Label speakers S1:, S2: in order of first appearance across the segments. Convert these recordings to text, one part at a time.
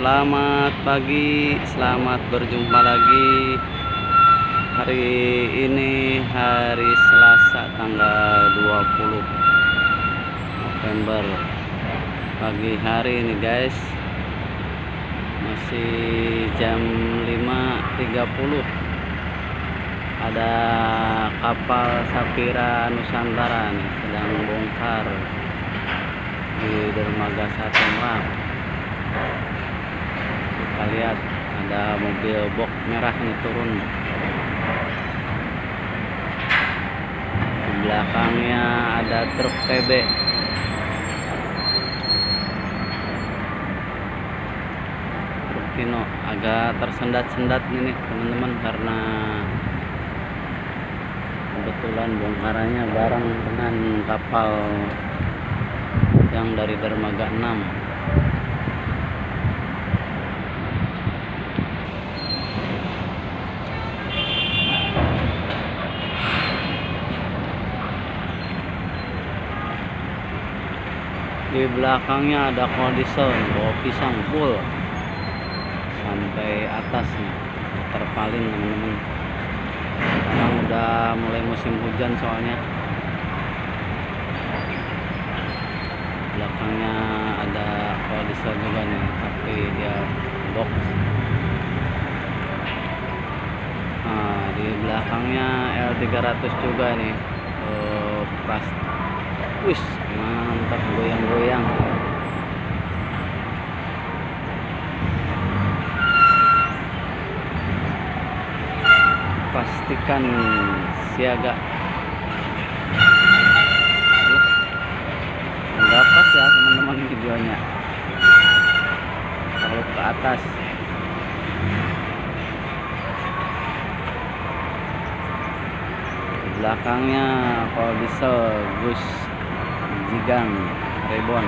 S1: Selamat pagi, selamat berjumpa lagi. Hari ini hari Selasa tanggal 20 November. Pagi hari ini guys, masih jam 5.30. Ada kapal Sapira Nusantara nih sedang bongkar di dermaga Satu Merak. Kita lihat ada mobil box merah nih turun. Di belakangnya ada truk TB. Truk Tino agak tersendat-sendat ini teman-teman, karena kebetulan bongkarannya bareng dengan kapal yang dari dermaga 6. Di belakangnya ada kondisor bawa pisang full sampai atas nih, terpalin teman-teman. Sekarang udah mulai musim hujan soalnya. Belakangnya ada kondisor juga nih, tapi dia box. Nah, di belakangnya L300 juga nih, plastik. Wis, mantap, goyang-goyang. Pastikan siaga. Enggak pas ya teman-teman videonya, kalau ke atas. Di belakangnya kalau diesel bus Jigang Rebon.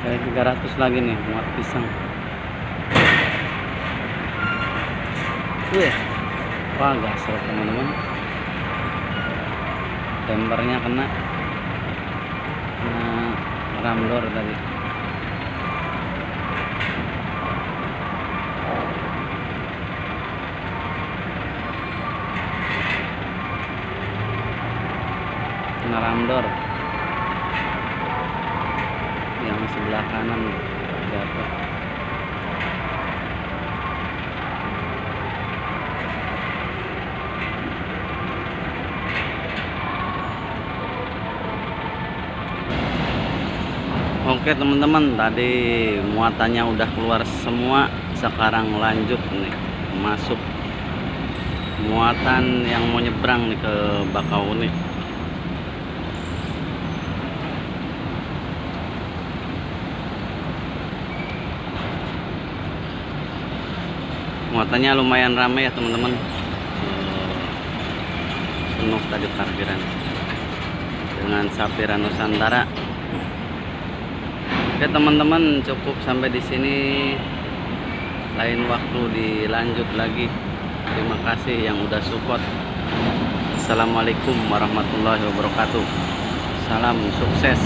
S1: Ada 300 lagi nih muat pisang. Wih, wah gasol teman-teman. Tempernya kena ramdor tadi. Kena ramdor yang sebelah kanan jatuh. Oke teman-teman, tadi muatannya udah keluar semua. Sekarang lanjut nih, masuk muatan yang mau nyebrang nih ke Bakauni. Muatannya lumayan ramai ya teman-teman, penuh tadi parkiran dengan Sapira Nusantara. Oke teman-teman, cukup sampai di sini. Lain waktu dilanjut lagi. Terima kasih yang udah support. Assalamualaikum warahmatullahi wabarakatuh. Salam sukses.